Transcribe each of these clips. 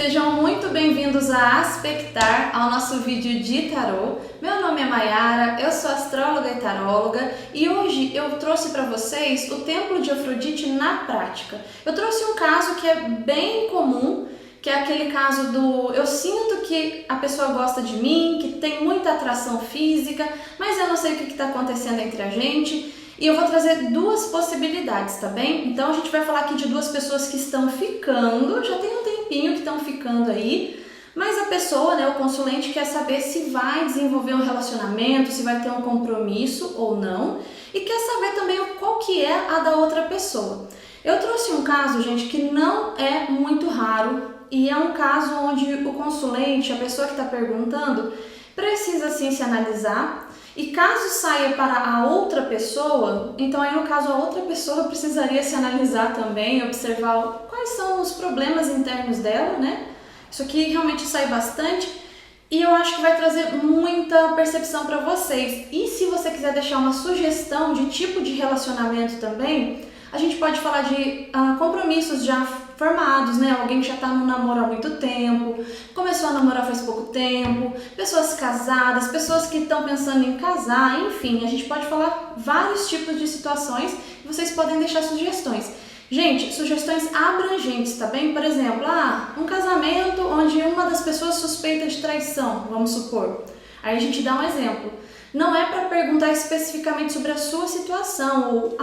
Sejam muito bem-vindos a Aspectar, ao nosso vídeo de tarô. Meu nome é Mayara, eu sou astróloga e taróloga e hoje eu trouxe para vocês o Templo de Afrodite na prática. Eu trouxe um caso que é bem comum, que é aquele caso do eu sinto que a pessoa gosta de mim, que tem muita atração física, mas eu não sei o que está acontecendo entre a gente. E eu vou trazer duas possibilidades, tá bem? Então a gente vai falar aqui de duas pessoas que estão ficando, já tem um tempinho que estão ficando aí, mas a pessoa, o consulente, quer saber se vai desenvolver um relacionamento, se vai ter um compromisso ou não, e quer saber também qual que é a da outra pessoa. Eu trouxe um caso, gente, que não é muito raro, e é um caso onde o consulente, a pessoa que está perguntando, precisa sim se analisar. E caso saia para a outra pessoa, então aí no caso a outra pessoa precisaria se analisar também, observar quais são os problemas internos dela, né? Isso aqui realmente sai bastante e eu acho que vai trazer muita percepção para vocês. E se você quiser deixar uma sugestão de tipo de relacionamento também, a gente pode falar de compromissos já formados, né? Alguém que já está no namoro há muito tempo, começou a namorar faz pouco tempo, pessoas casadas, pessoas que estão pensando em casar, enfim, a gente pode falar vários tipos de situações e vocês podem deixar sugestões. Gente, sugestões abrangentes, tá bem? Por exemplo, um casamento onde uma das pessoas suspeita de traição, vamos supor. Aí a gente dá um exemplo. Não é para perguntar especificamente sobre a sua situação, ou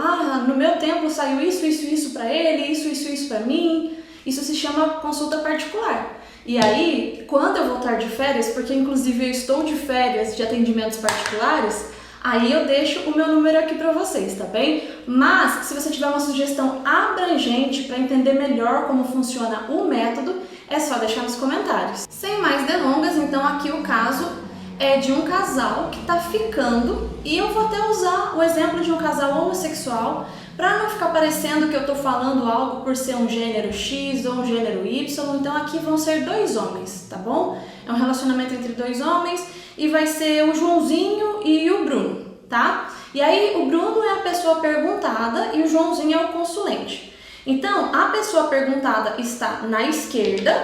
no meu tempo saiu isso para ele, isso para mim. Isso se chama consulta particular. E aí, quando eu voltar de férias, porque inclusive eu estou de férias de atendimentos particulares, aí eu deixo o meu número aqui para vocês, tá bem? Mas se você tiver uma sugestão abrangente para entender melhor como funciona o método, é só deixar nos comentários. Sem mais delongas, então aqui o caso é de um casal que está ficando e eu vou até usar o exemplo de um casal homossexual para não ficar parecendo que eu estou falando algo por ser um gênero X ou um gênero Y, então aqui vão ser dois homens, tá bom? É um relacionamento entre dois homens e vai ser o Joãozinho e o Bruno, tá? E aí o Bruno é a pessoa perguntada e o Joãozinho é o consulente. Então a pessoa perguntada está na esquerda,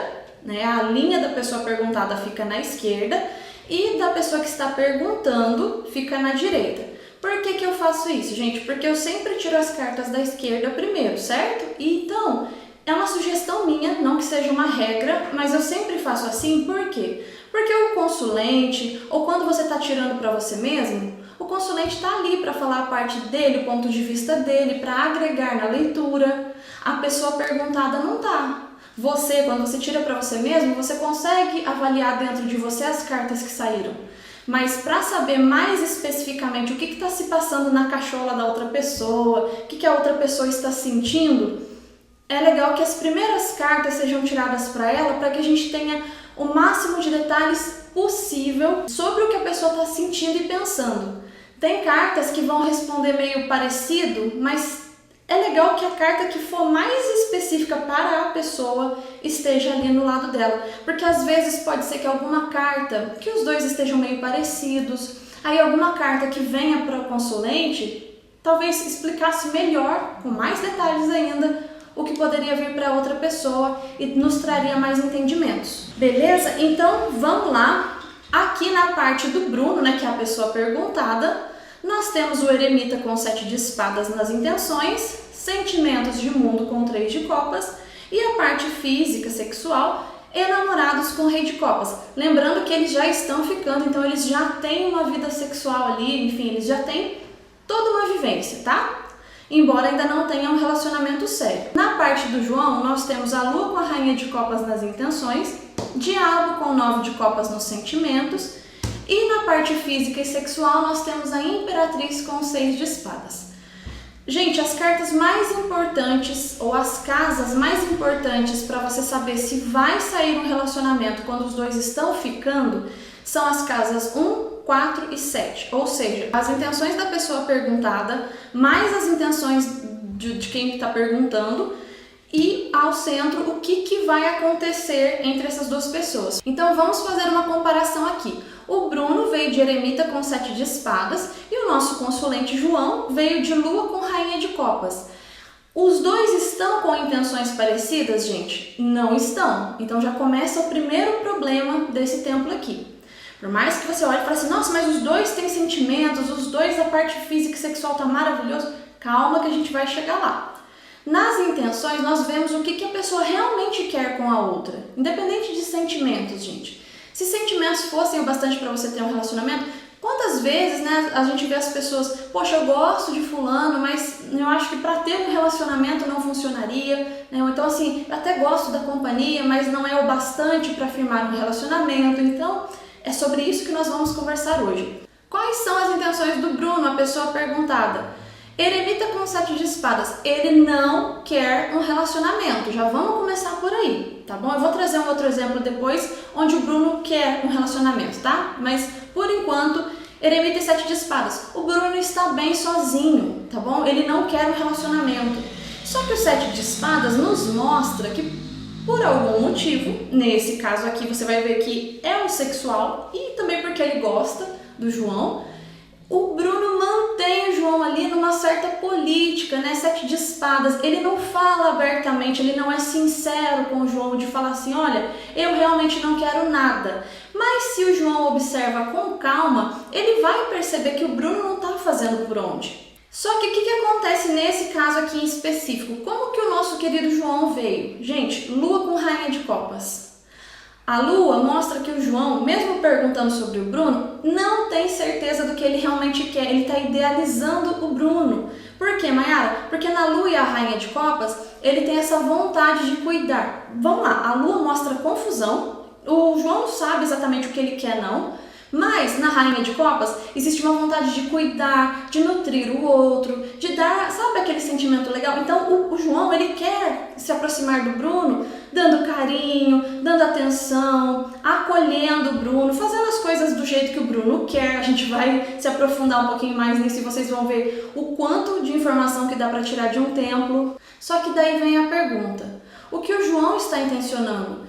né? A linha da pessoa perguntada fica na esquerda, e da pessoa que está perguntando fica na direita. Por que eu faço isso, gente? Porque eu sempre tiro as cartas da esquerda primeiro, certo? E então, é uma sugestão minha, não que seja uma regra, mas eu sempre faço assim, por quê? Porque o consulente, ou quando você está tirando para você mesmo, o consulente está ali para falar a parte dele, o ponto de vista dele, para agregar na leitura. A pessoa perguntada não está. Você, quando você tira para você mesmo, você consegue avaliar dentro de você as cartas que saíram. Mas para saber mais especificamente o que está se passando na cachola da outra pessoa, o que a outra pessoa está sentindo, é legal que as primeiras cartas sejam tiradas para ela, para que a gente tenha o máximo de detalhes possível sobre o que a pessoa está sentindo e pensando. Tem cartas que vão responder meio parecido, mas é legal que a carta que for mais específica para a pessoa esteja ali no lado dela, porque às vezes pode ser que alguma carta, que os dois estejam meio parecidos, aí alguma carta que venha para o consulente, talvez explicasse melhor, com mais detalhes ainda, o que poderia vir para outra pessoa e nos traria mais entendimentos. Beleza? Então vamos lá. Aqui na parte do Bruno, que é a pessoa perguntada, nós temos o eremita com 7 de espadas nas intenções, sentimentos de mundo com 3 de copas e a parte física, sexual, enamorados com rei de copas. Lembrando que eles já estão ficando, então eles já têm uma vida sexual ali, enfim, eles já têm toda uma vivência, tá? Embora ainda não tenham um relacionamento sério. Na parte do João, nós temos a lua com a rainha de copas nas intenções, diabo com 9 de copas nos sentimentos, e na parte física e sexual nós temos a imperatriz com 6 de espadas. Gente, as cartas mais importantes ou as casas mais importantes para você saber se vai sair um relacionamento quando os dois estão ficando são as casas 1, 4 e 7. Ou seja, as intenções da pessoa perguntada mais as intenções de quem está perguntando e ao centro o que vai acontecer entre essas duas pessoas. Então vamos fazer uma comparação aqui. O Bruno veio de eremita com 7 de espadas e o nosso consulente João veio de lua com rainha de copas. Os dois estão com intenções parecidas, gente? Não estão. Então já começa o primeiro problema desse templo aqui. Por mais que você olhe e fale assim, nossa, mas os dois têm sentimentos, os dois, a parte física e sexual tá maravilhoso. Calma que a gente vai chegar lá. Nas intenções, nós vemos o que a pessoa realmente quer com a outra. Independente de sentimentos, gente. Se sentimentos fossem o bastante para você ter um relacionamento, quantas vezes, né, a gente vê as pessoas, poxa, eu gosto de fulano, mas eu acho que para ter um relacionamento não funcionaria, né? Então assim, eu até gosto da companhia, mas não é o bastante para firmar um relacionamento. Então, é sobre isso que nós vamos conversar hoje. Quais são as intenções do Bruno, a pessoa perguntada? Eremita com 7 de espadas, ele não quer um relacionamento, já vamos começar por aí, tá bom? Eu vou trazer um outro exemplo depois, onde o Bruno quer um relacionamento, tá? Mas, por enquanto, Eremita e 7 de espadas, o Bruno está bem sozinho, tá bom? Ele não quer um relacionamento. Só que o 7 de espadas nos mostra que, por algum motivo, nesse caso aqui você vai ver que é um sexual e também porque ele gosta do João, o Bruno mantém o João ali numa certa política, né? 7 de espadas. Ele não fala abertamente, ele não é sincero com o João de falar assim, olha, eu realmente não quero nada. Mas se o João observa com calma, ele vai perceber que o Bruno não está fazendo por onde. Só que o que acontece nesse caso aqui em específico? Como que o nosso querido João veio? Gente, Lua com Rainha de Copas. A Lua mostra que o João, mesmo perguntando sobre o Bruno, não tem certeza do que ele realmente quer. Ele está idealizando o Bruno. Por quê, Mayara? Porque na Lua e a Rainha de Copas, ele tem essa vontade de cuidar. Vamos lá, a Lua mostra confusão. O João não sabe exatamente o que ele quer, não. Mas na Rainha de Copas existe uma vontade de cuidar, de nutrir o outro, de dar, sabe aquele sentimento legal? Então o João, ele quer se aproximar do Bruno, dando carinho, dando atenção, acolhendo o Bruno, fazendo as coisas do jeito que o Bruno quer. A gente vai se aprofundar um pouquinho mais nisso e vocês vão ver o quanto de informação que dá para tirar de um templo. Só que daí vem a pergunta, o que o João está intencionando?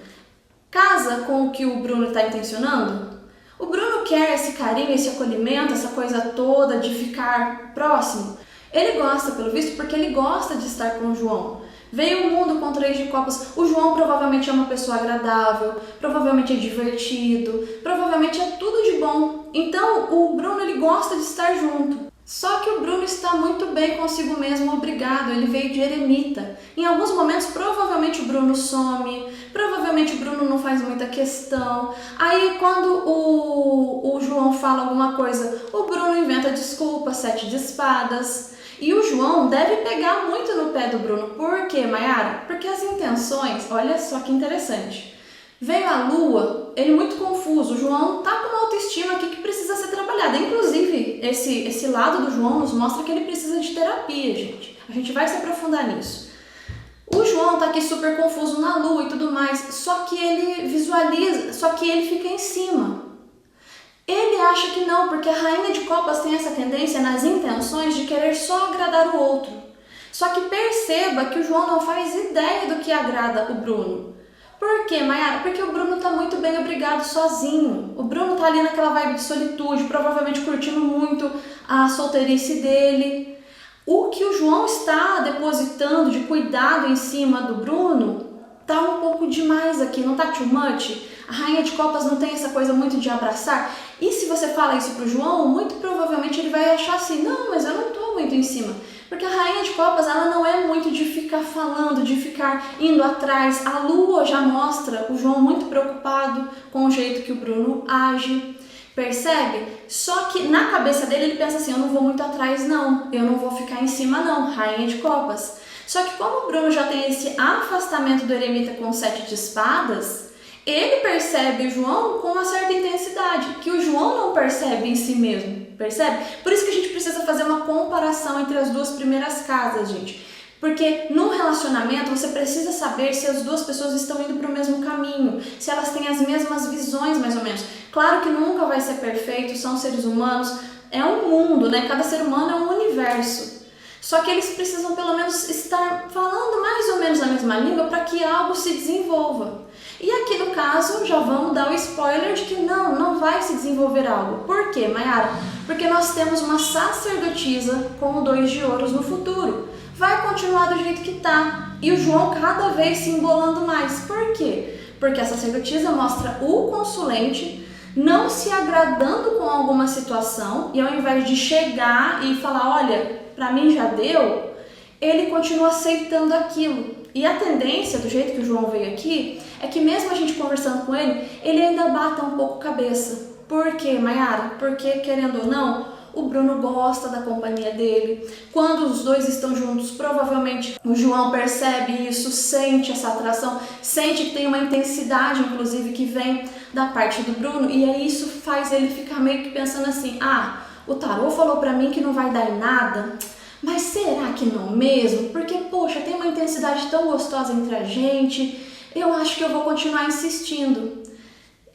Casa com o que o Bruno está intencionando? O Bruno quer esse carinho, esse acolhimento, essa coisa toda de ficar próximo. Ele gosta, pelo visto, porque ele gosta de estar com o João. Veio o mundo com 3 de copas. O João provavelmente é uma pessoa agradável, provavelmente é divertido, provavelmente é tudo de bom. Então o Bruno, ele gosta de estar junto. Só que o Bruno está muito bem consigo mesmo, obrigado, ele veio de eremita. Em alguns momentos, provavelmente o Bruno some, provavelmente o Bruno não faz muita questão. Aí quando o João fala alguma coisa, o Bruno inventa desculpa, 7 de espadas. E o João deve pegar muito no pé do Bruno. Por quê, Mayara? Porque as intenções, olha só que interessante. Veio a Lua, ele muito confuso, o João tá com uma autoestima aqui que precisa ser trabalhada. Inclusive, esse lado do João nos mostra que ele precisa de terapia, gente. A gente vai se aprofundar nisso. O João tá aqui super confuso na Lua e tudo mais, só que ele visualiza, só que ele fica em cima. Ele acha que não, porque a Rainha de Copas tem essa tendência nas intenções de querer só agradar o outro. Só que perceba que o João não faz ideia do que agrada o Bruno. Por quê, Mayara? Porque o Bruno tá muito bem obrigado sozinho. O Bruno tá ali naquela vibe de solitude, provavelmente curtindo muito a solteirice dele. O que o João está depositando de cuidado em cima do Bruno tá um pouco demais aqui, não tá too much? A Rainha de Copas não tem essa coisa muito de abraçar? E se você fala isso pro João, muito provavelmente ele vai achar assim, não, mas eu não tô muito em cima. Porque a Rainha de Copas, ela não é muito de ficar falando, de ficar indo atrás. A Lua já mostra o João muito preocupado com o jeito que o Bruno age. Percebe? Só que na cabeça dele ele pensa assim, eu não vou muito atrás não, eu não vou ficar em cima não, Rainha de Copas. Só que como o Bruno já tem esse afastamento do eremita com 7 de espadas, ele percebe o João com uma certa intensidade, que o João não percebe em si mesmo, percebe? Por isso que a gente precisa fazer uma comparação entre as duas primeiras casas, gente. Porque no relacionamento você precisa saber se as duas pessoas estão indo para o mesmo caminho, se elas têm as mesmas visões mais ou menos. Claro que nunca vai ser perfeito, são seres humanos, é um mundo, né? Cada ser humano é um universo. Só que eles precisam pelo menos estar falando mais ou menos a mesma língua para que algo se desenvolva. E aqui no caso, já vamos dar o spoiler de que não vai se desenvolver algo. Por quê, Mayara? Porque nós temos uma sacerdotisa com o 2 de ouros no futuro. vai continuar do jeito que tá. E o João cada vez se embolando mais. Por quê? Porque a sacerdotisa mostra o consulente não se agradando com alguma situação e ao invés de chegar e falar, olha, pra mim já deu, ele continua aceitando aquilo. E a tendência, do jeito que o João veio aqui, é que mesmo a gente conversando com ele, ele ainda bata um pouco a cabeça. Por quê, Mayara? Porque, querendo ou não, o Bruno gosta da companhia dele. Quando os dois estão juntos, provavelmente o João percebe isso, sente essa atração, sente que tem uma intensidade, inclusive, que vem da parte do Bruno. E aí isso faz ele ficar meio que pensando assim, o tarô falou pra mim que não vai dar em nada, mas será que não mesmo? Porque, poxa, tem uma intensidade tão gostosa entre a gente, eu acho que eu vou continuar insistindo.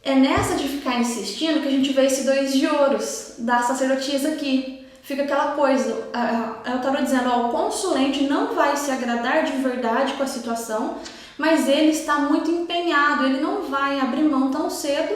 É nessa de ficar insistindo que a gente vê esse 2 de ouros da sacerdotisa aqui. Fica aquela coisa, eu estava dizendo, o consulente não vai se agradar de verdade com a situação, mas ele está muito empenhado, ele não vai abrir mão tão cedo.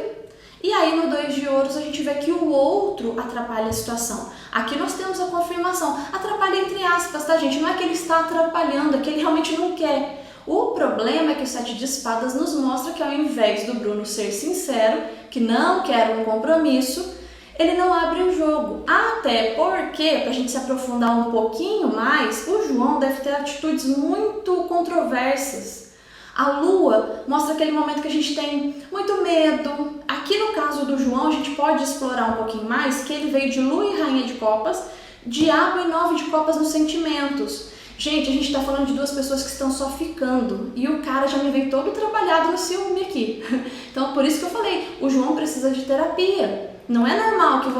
E aí no 2 de ouros a gente vê que o outro atrapalha a situação. Aqui nós temos a confirmação, atrapalha entre aspas, tá gente? Não é que ele está atrapalhando, é que ele realmente não quer. O problema é que o 7 de espadas nos mostra que ao invés do Bruno ser sincero, que não quer um compromisso, ele não abre o jogo. Até porque, pra gente se aprofundar um pouquinho mais, o João deve ter atitudes muito controversas. A lua mostra aquele momento que a gente tem muito medo. Aqui no caso do João, a gente pode explorar um pouquinho mais, que ele veio de lua e rainha de copas, diabo e 9 de copas nos sentimentos. Gente, a gente tá falando de 2 pessoas que estão só ficando e o cara já me veio todo trabalhado no ciúme aqui. Então, por isso que eu falei, o João precisa de terapia. Não é normal que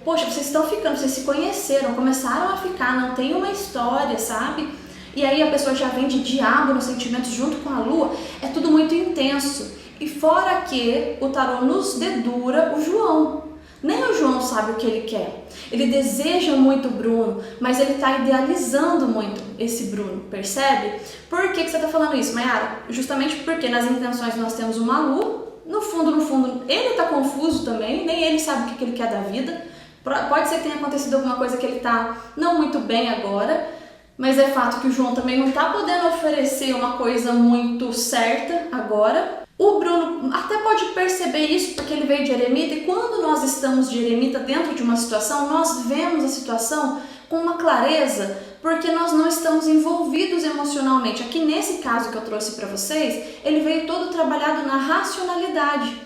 poxa, vocês estão ficando, vocês se conheceram, começaram a ficar, não tem uma história, sabe? E aí a pessoa já vem de diabo nos sentimentos junto com a lua, é tudo muito intenso. E fora que o tarô nos dedura o João. Nem o João sabe o que ele quer. Ele deseja muito o Bruno, mas ele está idealizando muito esse Bruno, percebe? Por que você está falando isso, Mayara? Justamente porque nas intenções nós temos uma lua, no fundo, ele está confuso também, nem ele sabe o que ele quer da vida. Pode ser que tenha acontecido alguma coisa que ele está não muito bem agora, mas é fato que o João também não está podendo oferecer uma coisa muito certa agora. O Bruno até pode perceber isso porque ele veio de eremita e quando nós estamos de eremita dentro de uma situação, nós vemos a situação com uma clareza porque nós não estamos envolvidos emocionalmente. Aqui nesse caso que eu trouxe para vocês, ele veio todo trabalhado na racionalidade.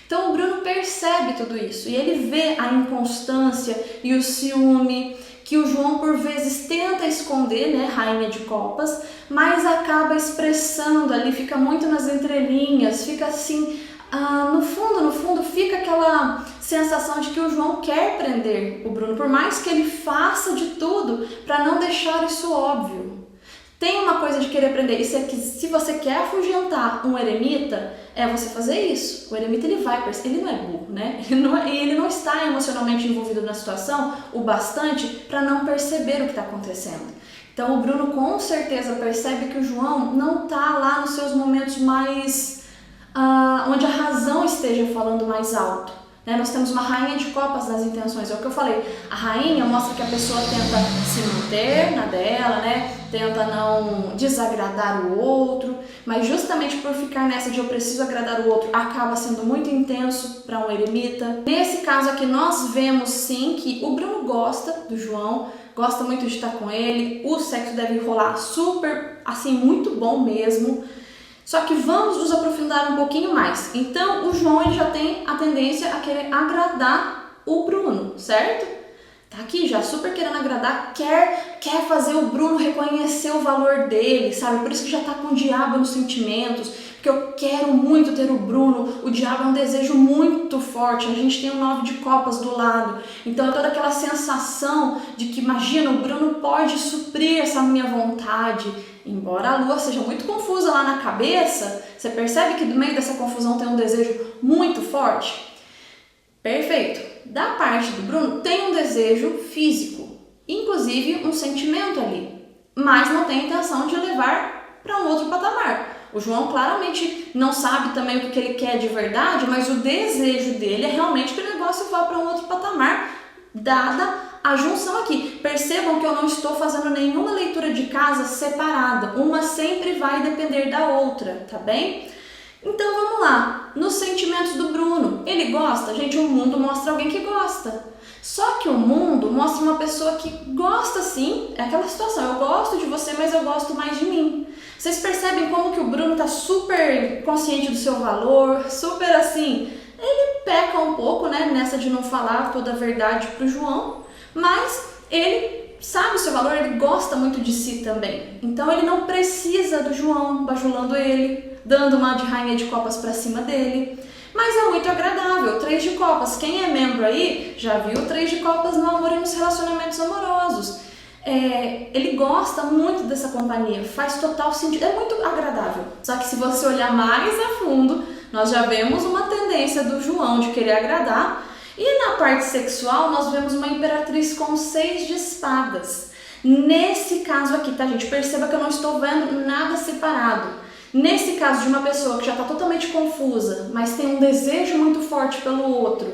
Então o Bruno percebe tudo isso e ele vê a inconstância e o ciúme que o João por vezes tenta esconder, né, rainha de copas, mas acaba expressando ali, fica muito nas entrelinhas, fica assim, no fundo fica aquela sensação de que o João quer prender o Bruno, por mais que ele faça de tudo para não deixar isso óbvio. Tem uma coisa de querer prender, isso é que se você quer afugentar um eremita, é você fazer isso. O eremita ele não é burro, né? Ele não está emocionalmente envolvido na situação o bastante para não perceber o que está acontecendo. Então o Bruno com certeza percebe que o João não está lá nos seus momentos mais, onde a razão esteja falando mais alto. Né? Nós temos uma rainha de copas nas intenções, é o que eu falei. A rainha mostra que a pessoa tenta se manter na dela, né? Tenta não desagradar o outro, mas justamente por ficar nessa de eu preciso agradar o outro, acaba sendo muito intenso para um eremita. Nesse caso aqui nós vemos sim que o Bruno gosta do João, gosta muito de estar com ele, o sexo deve rolar super, assim, muito bom mesmo. Só que vamos nos aprofundar um pouquinho mais. Então, o João ele já tem a tendência a querer agradar o Bruno, certo? Tá aqui já super querendo agradar, quer fazer o Bruno reconhecer o valor dele, sabe? Por isso que já tá com o diabo nos sentimentos, porque eu quero muito ter o Bruno, o diabo é um desejo muito forte, a gente tem o 9 de copas do lado, então é toda aquela sensação de que, imagina, o Bruno pode suprir essa minha vontade. Embora a lua seja muito confusa lá na cabeça, você percebe que no meio dessa confusão tem um desejo muito forte? Perfeito. Da parte do Bruno tem um desejo físico, inclusive um sentimento ali, mas não tem intenção de levar para um outro patamar. O João claramente não sabe também o que ele quer de verdade, mas o desejo dele é realmente que o negócio vá para um outro patamar, dada a junção aqui. Percebam que eu não estou fazendo nenhuma leitura de casa separada, uma sempre vai depender da outra, tá bem? Então vamos lá, nos sentimentos do Bruno, ele gosta? Gente, o mundo mostra alguém que gosta. Só que o mundo mostra uma pessoa que gosta sim, é aquela situação, eu gosto de você, mas eu gosto mais de mim. Vocês percebem como que o Bruno tá super consciente do seu valor, super assim, ele peca um pouco, né, nessa de não falar toda a verdade pro João, mas ele sabe o seu valor, ele gosta muito de si também. Então ele não precisa do João bajulando ele, dando uma de rainha de copas pra cima dele. Mas é muito agradável, 3 de copas. Quem é membro aí já viu 3 de copas no amor e nos relacionamentos amorosos. Ele gosta muito dessa companhia, faz total sentido, é muito agradável. Só que se você olhar mais a fundo, nós já vemos uma tendência do João de querer agradar. E na parte sexual, nós vemos uma imperatriz com 6 de espadas. Nesse caso aqui, tá, gente? Perceba que eu não estou vendo nada separado. Nesse caso de uma pessoa que já está totalmente confusa, mas tem um desejo muito forte pelo outro,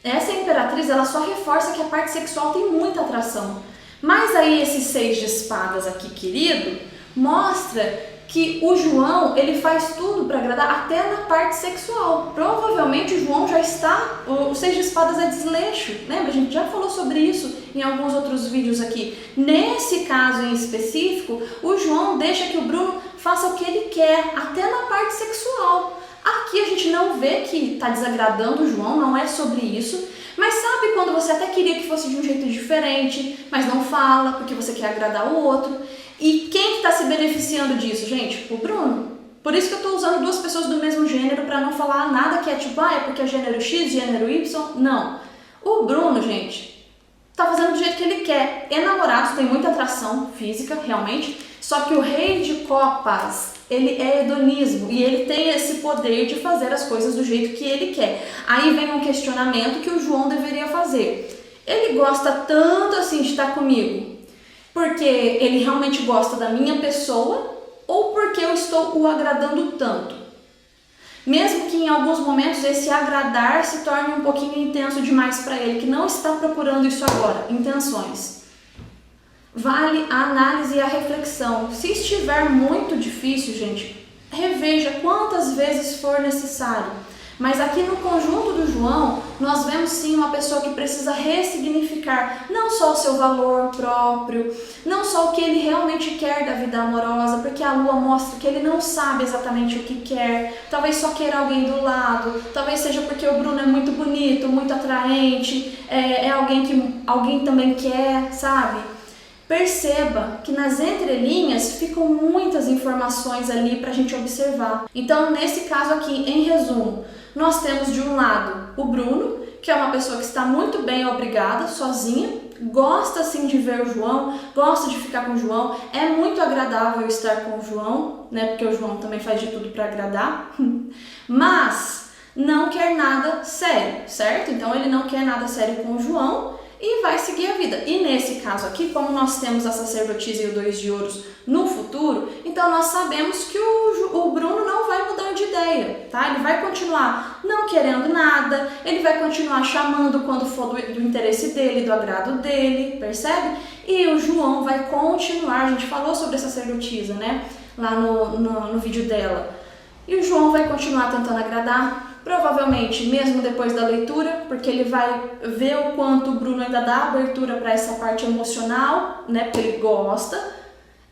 essa imperatriz ela só reforça que a parte sexual tem muita atração. Mas aí esses 6 de espadas aqui, querido, mostra que o João ele faz tudo para agradar até na parte sexual. Provavelmente o João já está, o 6 de espadas é desleixo, lembra? A gente já falou sobre isso em alguns outros vídeos aqui. Nesse caso em específico, o João deixa que o Bruno faça o que ele quer, até na parte sexual. Aqui a gente não vê que está desagradando o João, não é sobre isso. Mas sabe quando você até queria que fosse de um jeito diferente, mas não fala porque você quer agradar o outro? E quem está se beneficiando disso, gente? O Bruno. Por isso que eu estou usando 2 pessoas do mesmo gênero para não falar nada que é tipo, é porque é gênero X, gênero Y. Não. O Bruno, gente, tá fazendo do jeito que ele quer. Enamorados tem muita atração física, realmente. Só que o rei de copas, ele é hedonismo e ele tem esse poder de fazer as coisas do jeito que ele quer. Aí vem um questionamento que o João deveria fazer. Ele gosta tanto assim de estar comigo porque ele realmente gosta da minha pessoa ou porque eu estou o agradando tanto? Mesmo que em alguns momentos esse agradar se torne um pouquinho intenso demais para ele, que não está procurando isso agora, intenções. Vale a análise e a reflexão. Se estiver muito difícil, gente, reveja quantas vezes for necessário. Mas aqui no conjunto do João, nós vemos sim uma pessoa que precisa ressignificar não só o seu valor próprio, não só o que ele realmente quer da vida amorosa, porque a lua mostra que ele não sabe exatamente o que quer, talvez só queira alguém do lado, talvez seja porque o Bruno é muito bonito, muito atraente, é alguém que alguém também quer, sabe? Perceba que nas entrelinhas ficam muitas informações ali para a gente observar. Então, nesse caso aqui, em resumo, nós temos de um lado o Bruno, que é uma pessoa que está muito bem obrigada, sozinha, gosta sim de ver o João, gosta de ficar com o João, é muito agradável estar com o João, né? Porque o João também faz de tudo para agradar, mas não quer nada sério, certo? Então ele não quer nada sério com o João e vai seguir a vida. E nesse caso aqui, como nós temos a sacerdotisa e o 2 de ouros no futuro, então nós sabemos que o Bruno não vai mudar de ideia, tá? Ele vai continuar não querendo nada, ele vai continuar chamando quando for do interesse dele, do agrado dele, percebe? E o João vai continuar, a gente falou sobre a sacerdotisa, né? Lá no vídeo dela. E o João vai continuar tentando agradar, provavelmente mesmo depois da leitura, porque ele vai ver o quanto o Bruno ainda dá abertura para essa parte emocional, né, porque ele gosta,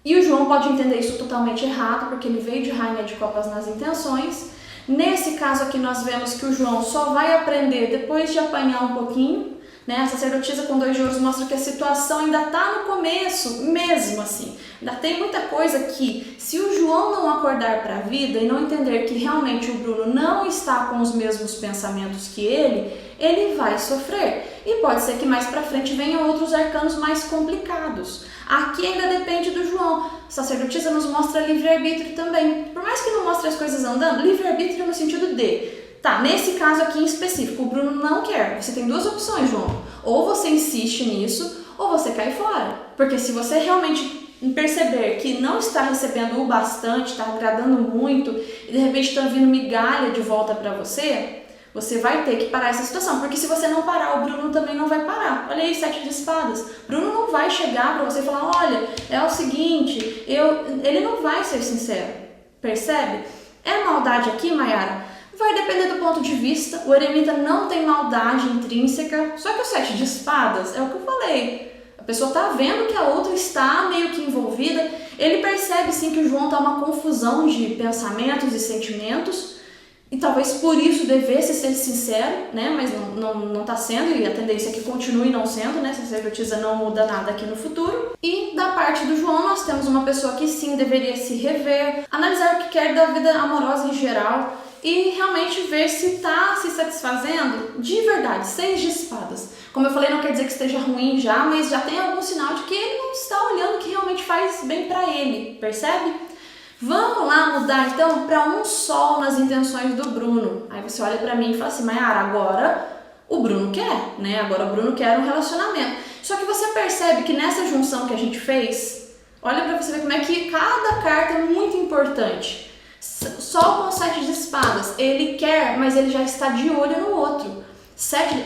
e o João pode entender isso totalmente errado, porque ele veio de rainha de copas nas intenções. Nesse caso aqui nós vemos que o João só vai aprender depois de apanhar um pouquinho, né? A sacerdotisa com 2 de ouros mostra que a situação ainda está no começo, mesmo assim. Ainda tem muita coisa que, se o João não acordar para a vida e não entender que realmente o Bruno não está com os mesmos pensamentos que ele vai sofrer. E pode ser que mais para frente venham outros arcanos mais complicados. Aqui ainda depende do João. A sacerdotisa nos mostra livre-arbítrio também. Por mais que não mostre as coisas andando, livre-arbítrio no sentido de... Tá, nesse caso aqui em específico, o Bruno não quer. Você tem 2 opções, João. Ou você insiste nisso, ou você cai fora. Porque se você realmente perceber que não está recebendo o bastante, está agradando muito, e de repente está vindo migalha de volta para você Você vai ter que parar essa situação, porque se você não parar, o Bruno também não vai parar. Olha aí, 7 de espadas. Bruno não vai chegar pra você e falar, olha, é o seguinte, ele não vai ser sincero, percebe? É maldade aqui, Mayara? Vai depender do ponto de vista. O eremita não tem maldade intrínseca, só que o 7 de espadas é o que eu falei. A pessoa tá vendo que a outra está meio que envolvida. Ele percebe sim que o João tá uma confusão de pensamentos e sentimentos. E talvez por isso devesse ser sincero, né? Mas não tá sendo, e a tendência é que continue não sendo, né? Se a sacerdotisa não muda nada aqui no futuro. E da parte do João, nós temos uma pessoa que sim deveria se rever, analisar o que quer da vida amorosa em geral e realmente ver se tá se satisfazendo de verdade. 6 de espadas. Como eu falei, não quer dizer que esteja ruim já, mas já tem algum sinal de que ele não está olhando o que realmente faz bem pra ele, percebe? Vamos lá mudar então para um sol nas intenções do Bruno. Aí você olha para mim e fala assim, Mayara, agora o Bruno quer, né? Agora o Bruno quer um relacionamento. Só que você percebe que nessa junção que a gente fez, olha para você ver como é que cada carta é muito importante. Sol com 7 de espadas, ele quer, mas ele já está de olho no outro.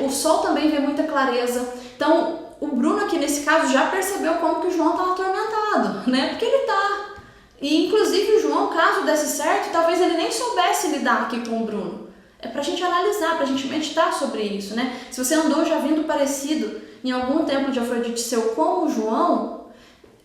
O sol também vê muita clareza. Então o Bruno aqui nesse caso já percebeu como que o João está atormentado, né? Porque ele tá. E inclusive o João, caso desse certo, talvez ele nem soubesse lidar aqui com o Bruno. É pra gente analisar, pra gente meditar sobre isso, né? Se você andou já vindo parecido em algum templo de Afrodite seu com o João,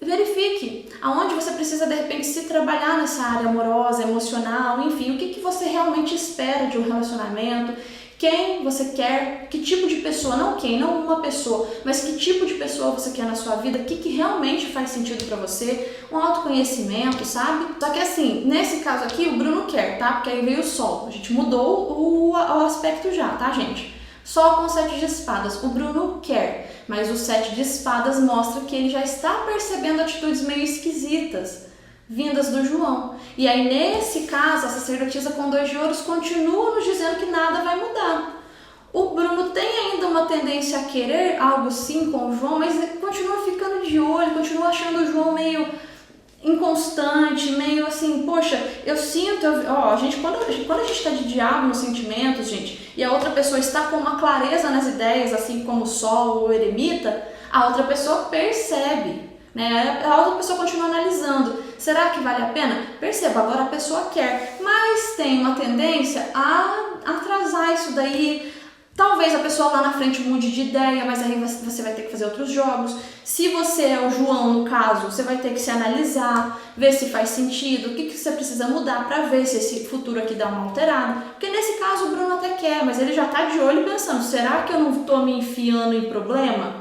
verifique aonde você precisa de repente se trabalhar nessa área amorosa, emocional, enfim, o que você realmente espera de um relacionamento, quem você quer, que tipo de pessoa, não uma pessoa, mas que tipo de pessoa você quer na sua vida, o que realmente faz sentido pra você, um autoconhecimento, sabe? Só que assim, nesse caso aqui, o Bruno quer, tá? Porque aí veio o sol, a gente mudou o aspecto já, tá, gente? Sol com 7 de espadas, o Bruno quer, mas o 7 de espadas mostra que ele já está percebendo atitudes meio esquisitas, vindas do João. E aí, nesse caso, a sacerdotisa com 2 de ouros continua nos dizendo que nada vai mudar. O Bruno tem ainda uma tendência a querer algo sim com o João, mas continua ficando de olho, continua achando o João meio inconstante, meio assim, poxa, eu sinto, quando a gente está de diálogo nos sentimentos, gente, e a outra pessoa está com uma clareza nas ideias, assim como o sol ou o eremita, a outra pessoa percebe, né? A outra pessoa continua analisando. Será que vale a pena? Perceba, agora a pessoa quer, mas tem uma tendência a atrasar isso daí. Talvez a pessoa lá na frente mude de ideia, mas aí você vai ter que fazer outros jogos. Se você é o João, no caso, você vai ter que se analisar, ver se faz sentido, o que você precisa mudar para ver se esse futuro aqui dá uma alterada. Porque nesse caso o Bruno até quer, mas ele já tá de olho pensando, será que eu não tô me enfiando em problema?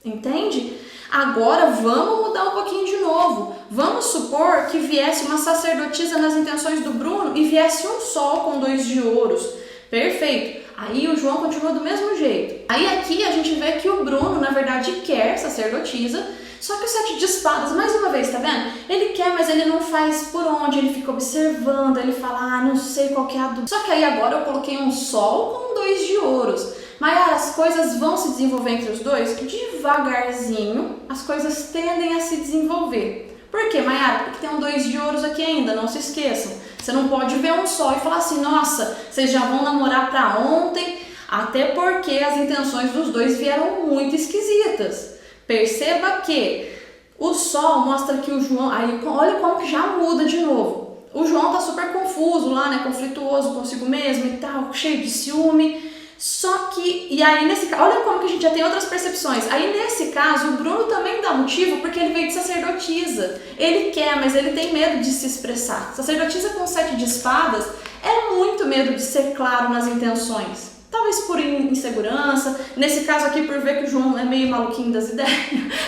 Entende? Agora vamos mudar um pouquinho de novo. Vamos supor que viesse uma sacerdotisa nas intenções do Bruno e viesse um sol com 2 de ouros. Perfeito. Aí o João continua do mesmo jeito. Aí aqui a gente vê que o Bruno, na verdade, quer sacerdotisa, só que o 7 de espadas, mais uma vez, tá vendo? Ele quer, mas ele não faz por onde, ele fica observando, ele fala, não sei qual que é a dúvida. Só que aí agora eu coloquei um sol com 2 de ouros. Mayara, as coisas vão se desenvolver entre os dois? Devagarzinho, as coisas tendem a se desenvolver. Por quê, Mayara? Porque tem um 2 de ouros aqui ainda, não se esqueçam. Você não pode ver um sol e falar assim, nossa, vocês já vão namorar pra ontem, até porque as intenções dos dois vieram muito esquisitas. Perceba que o sol mostra que o João, aí olha como que já muda de novo. O João tá super confuso lá, né, conflituoso consigo mesmo e tal, cheio de ciúme. Só que, e aí nesse caso, olha como que a gente já tem outras percepções. Aí nesse caso, o Bruno também dá motivo porque ele veio de sacerdotisa. Ele quer, mas ele tem medo de se expressar. Sacerdotisa com 7 de espadas é muito medo de ser claro nas intenções. Talvez por insegurança, nesse caso aqui por ver que o João é meio maluquinho das ideias.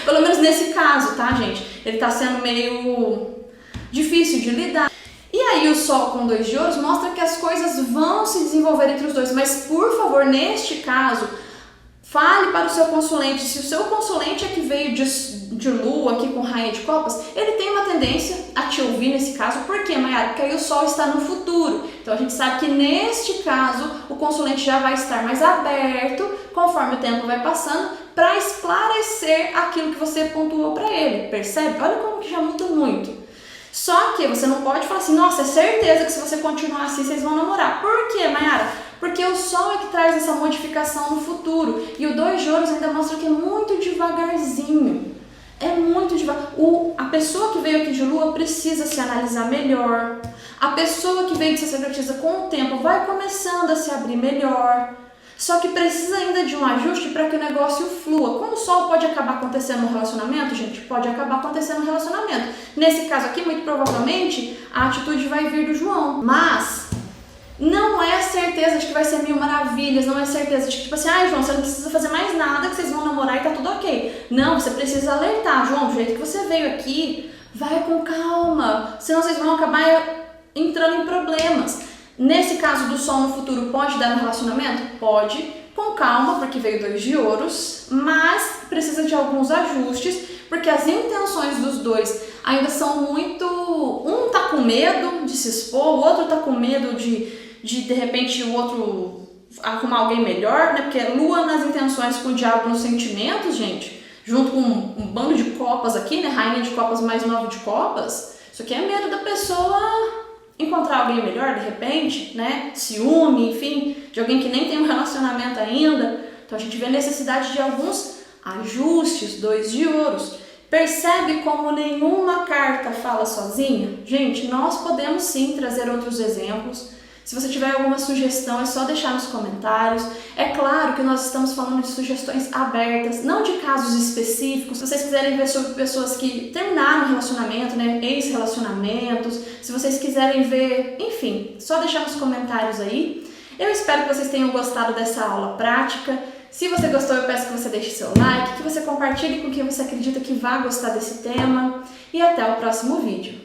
Pelo menos nesse caso, tá, gente? Ele tá sendo meio difícil de lidar. E aí o sol com 2 de ouros mostra que as coisas vão se desenvolver entre os dois, mas por favor, neste caso, fale para o seu consulente. Se o seu consulente é que veio de lua aqui com rainha de copas, ele tem uma tendência a te ouvir nesse caso. Por quê, Mayara? Porque aí o sol está no futuro. Então a gente sabe que neste caso o consulente já vai estar mais aberto conforme o tempo vai passando para esclarecer aquilo que você pontuou para ele. Percebe? Olha como que já muda muito. Só que você não pode falar assim, nossa, é certeza que se você continuar assim, vocês vão namorar. Por quê, Mayara? Porque o sol é traz essa modificação no futuro. E o 2 de ouros ainda mostra que é muito devagarzinho. É muito devagar. A pessoa que veio aqui de lua precisa se analisar melhor. A pessoa que veio de sacerdotisa com o tempo vai começando a se abrir melhor. Só que precisa ainda de um ajuste para que o negócio flua. Como o sol pode acabar acontecendo no relacionamento, gente, pode acabar acontecendo no relacionamento. Nesse caso aqui, muito provavelmente, a atitude vai vir do João. Mas não é certeza de que vai ser mil maravilhas, não é certeza de que, tipo assim, João, você não precisa fazer mais nada, que vocês vão namorar e tá tudo ok. Não, você precisa alertar, João, do jeito que você veio aqui, vai com calma, senão vocês vão acabar entrando em problemas. Nesse caso do sol no futuro, pode dar no relacionamento? Pode, com calma, porque veio 2 de ouros, mas precisa de alguns ajustes, porque as intenções dos dois ainda são muito... Um tá com medo de se expor, o outro tá com medo de repente o outro arrumar alguém melhor, né? Porque lua nas intenções com o diabo nos sentimentos, gente, junto com um bando de copas aqui, né? Rainha de copas mais 9 de copas. Isso aqui é medo da pessoa encontrar alguém melhor de repente, né? Ciúme, enfim, de alguém que nem tem um relacionamento ainda. Então a gente vê a necessidade de alguns ajustes. 2 de ouros. Percebe como nenhuma carta fala sozinha? Gente, nós podemos sim trazer outros exemplos. Se você tiver alguma sugestão, é só deixar nos comentários. É claro que nós estamos falando de sugestões abertas, não de casos específicos. Se vocês quiserem ver sobre pessoas que terminaram o relacionamento, né, ex-relacionamentos, se vocês quiserem ver, enfim, só deixar nos comentários aí. Eu espero que vocês tenham gostado dessa aula prática. Se você gostou, eu peço que você deixe seu like, que você compartilhe com quem você acredita que vai gostar desse tema. E até o próximo vídeo.